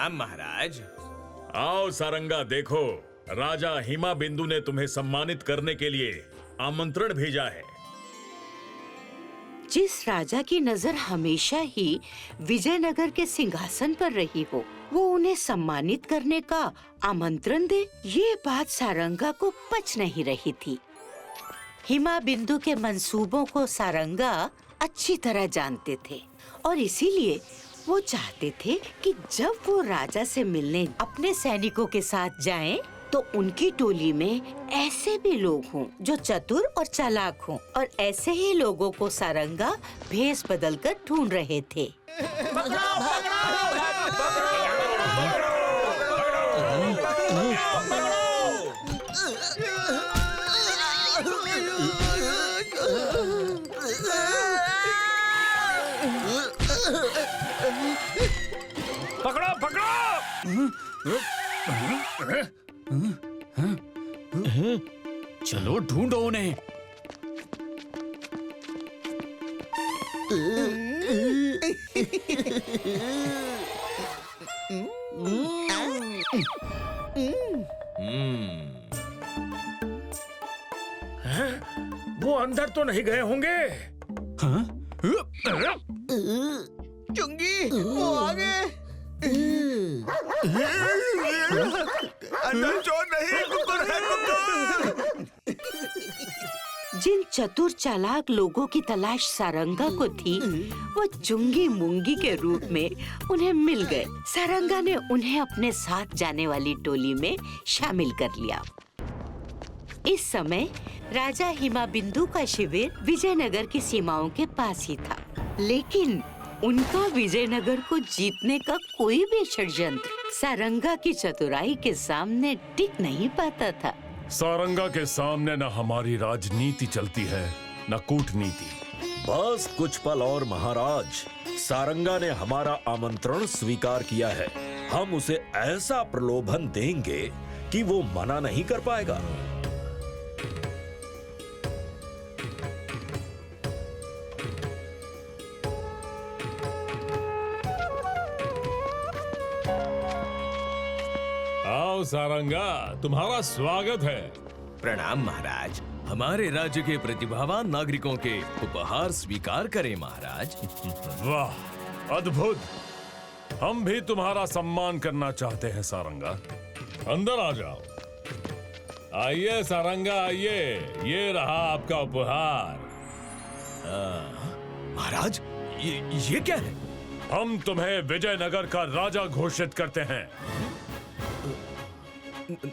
प्रणाम महाराज। आओ सारंगा, देखो राजा हिमाबिंदु ने तुम्हें सम्मानित करने के लिए आमंत्रण भेजा है। जिस राजा की नजर हमेशा ही विजयनगर के सिंहासन पर रही हो, वो उन्हें सम्मानित करने का आमंत्रण दे, ये बात सारंगा को पच नहीं रही थी। हिमाबिंदु के मंसूबों को सारंगा अच्छी तरह जानते थे और इसीलिए वो चाहते थे कि जब वो राजा से मिलने अपने सैनिकों के साथ जाएं, तो उनकी टोली में ऐसे भी लोग हों जो चतुर और चालाक हों, और ऐसे ही लोगों को सारंगा भेष बदलकर ढूंढ रहे थे। पकड़ो पकड़ो। चलो ढूंढो उन्हें। वो अंदर तो नहीं गए होंगे? चुंगी, वो आ गए। अंदर चोर नहीं, कुकुर है, कुकुर। जिन चतुर चालाक लोगों की तलाश सारंगा को थी, वो चुंगी मुंगी के रूप में उन्हें मिल गए। सारंगा ने उन्हें अपने साथ जाने वाली टोली में शामिल कर लिया। इस समय राजा हिमाबिंदु का शिविर विजयनगर की सीमाओं के पास ही था, लेकिन उनका विजयनगर को जीतने का कोई भी षड्यंत्र सारंगा की चतुराई के सामने टिक नहीं पाता था। सारंगा के सामने न हमारी राजनीति चलती है, न कूटनीति। बस कुछ पल और महाराज, सारंगा ने हमारा आमंत्रण स्वीकार किया है। हम उसे ऐसा प्रलोभन देंगे कि वो मना नहीं कर पाएगा। आओ सारंगा, तुम्हारा स्वागत है। प्रणाम महाराज। हमारे राज्य के प्रतिभावान नागरिकों के उपहार स्वीकार करें महाराज। वाह, अद्भुत। हम भी तुम्हारा सम्मान करना चाहते हैं सारंगा। अंदर आ जाओ। आइए सारंगा, आइए। ये रहा आपका उपहार। महाराज, ये क्या है? हम तुम्हें विजयनगर का राजा घोषित करते हैं।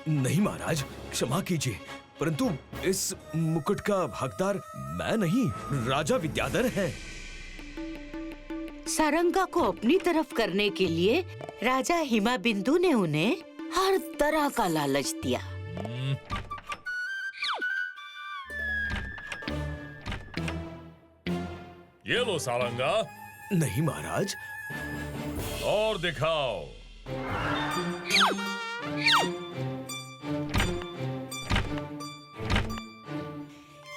नहीं महाराज, क्षमा कीजिए, परंतु इस मुकुट का हकदार मैं नहीं, राजा विद्याधर है। सारंगा को अपनी तरफ करने के लिए राजा हिमाबिंदु ने उन्हें हर तरह का लालच दिया। ये लो सारंगा। नहीं महाराज। और दिखाओ।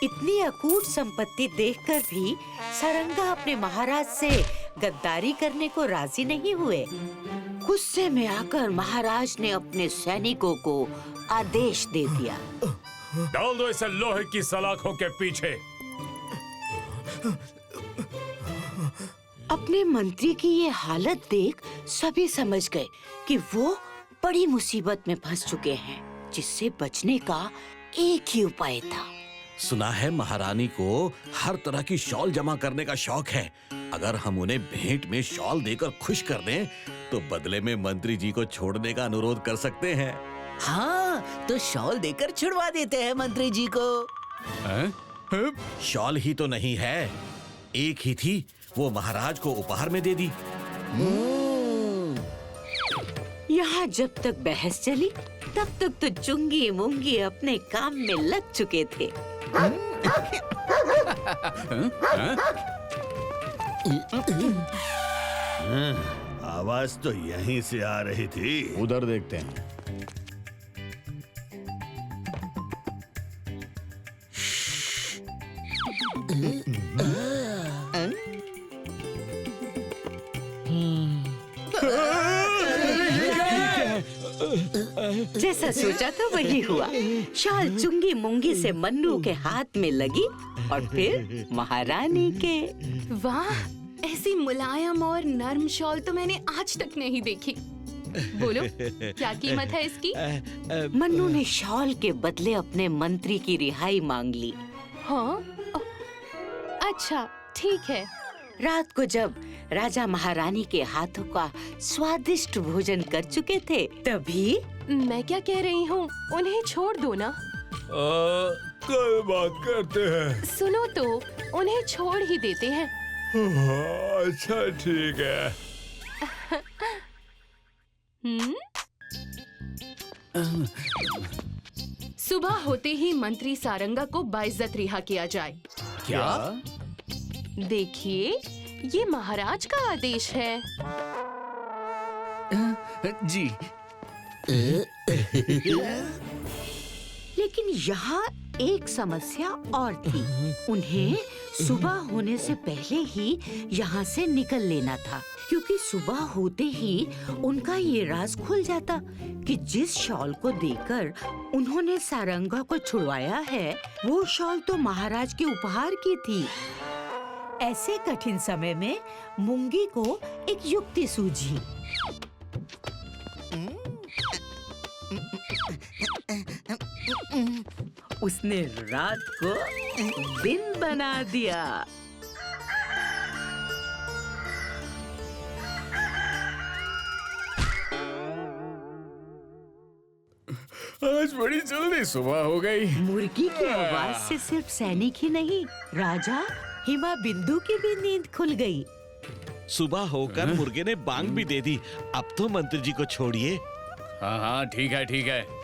इतनी अकूट संपत्ति देखकर भी सारंगा अपने महाराज से गद्दारी करने को राजी नहीं हुए। गुस्से में आकर महाराज ने अपने सैनिकों को आदेश दे दिया, डाल दो इसे लोहे की सलाखों के पीछे। अपने मंत्री की ये हालत देख सभी समझ गए कि वो बड़ी मुसीबत में फंस चुके हैं, जिससे बचने का एक ही उपाय था। सुना है महारानी को हर तरह की शॉल जमा करने का शौक है। अगर हम उन्हें भेंट में शॉल देकर खुश कर दें, तो बदले में मंत्री जी को छोड़ने का अनुरोध कर सकते हैं। हाँ, तो शॉल देकर छुड़वा देते हैं मंत्री जी को। शॉल ही तो नहीं है, एक ही थी, वो महाराज को उपहार में दे दी। यहाँ जब तक बहस चली, तब तक तो चुंगी मुंगी अपने काम में लग चुके थे। आवाज तो यहीं से आ रही थी। उधर देखते हैं। जैसा सोचा था वही हुआ। शॉल चुंगी मुंगी से मन्नू के हाथ में लगी और फिर महारानी के। वाह, ऐसी मुलायम और नर्म शॉल तो मैंने आज तक नहीं देखी। बोलो, क्या कीमत है इसकी? मन्नू ने शॉल के बदले अपने मंत्री की रिहाई मांग ली। हाँ, अच्छा ठीक है। रात को जब राजा महारानी के हाथों का स्वादिष्ट भोजन कर चुके थे, तभी मैं क्या कह रही हूँ, उन्हें छोड़ दो ना। कल बात करते हैं। सुनो तो, उन्हें छोड़ ही देते हैं। अच्छा ठीक है। सुबह होते ही मंत्री सारंगा को बाइज्जत रिहा किया जाए। क्या? देखिए, ये महाराज का आदेश है। जी। लेकिन यहाँ एक समस्या और थी। उन्हें सुबह होने से पहले ही यहाँ से निकल लेना था, क्योंकि सुबह होते ही उनका ये राज खुल जाता कि जिस शॉल को देकर उन्होंने सारंगा को छुड़वाया है, वो शॉल तो महाराज के उपहार की थी। ऐसे कठिन समय में मुंगी को एक युक्ति सूझी। उसने रात को दिन बना दिया। आज बड़ी जल्दी सुबह हो गई। मुर्गी की आवाज से सिर्फ सैनिक ही नहीं, राजा हिमा बिंदु की भी नींद खुल गई। सुबह होकर मुर्गे ने बांग भी दे दी। अब तो मंत्री जी को छोड़िए। हाँ हाँ, ठीक है ठीक है।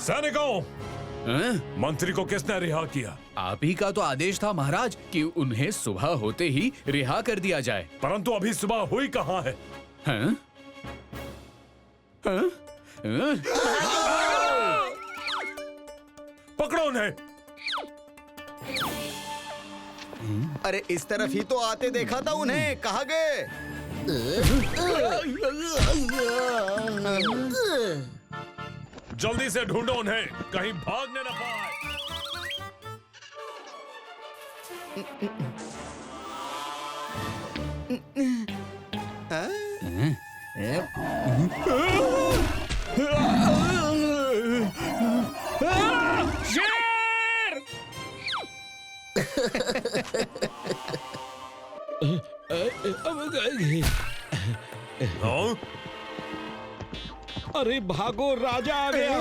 सैनिकों, हाँ? मंत्री को किसने रिहा किया? आप ही का तो आदेश था महाराज कि उन्हें सुबह होते ही रिहा कर दिया जाए। परंतु अभी सुबह हुई कहाँ है? हाँ? हाँ? हाँ? पकड़ो उन्हें। अरे इस तरफ ही तो आते देखा था उन्हें, कहाँ गए? जल्दी से ढूंढो उन्हें, कहीं भागने न पाए। हाँ? अरे भागो, राजा आ गया।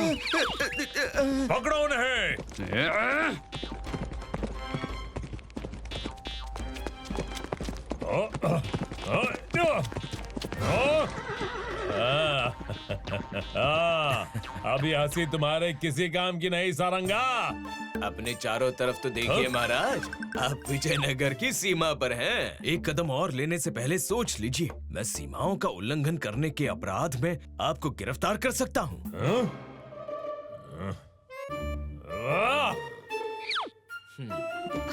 पकड़ो उन्हें। अभी हंसी तुम्हारे किसी काम की नहीं सारंगा। अपने चारों तरफ तो देखिए महाराज, आप विजयनगर की सीमा पर हैं। एक कदम और लेने से पहले सोच लीजिए, मैं सीमाओं का उल्लंघन करने के अपराध में आपको गिरफ्तार कर सकता हूँ।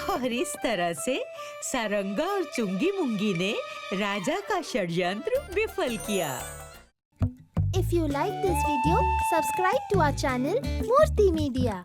और इस तरह से सारंगा और चुंगी मुंगी ने राजा का षड्यंत्र विफल किया। If you like this video, subscribe to our channel Murthy Media.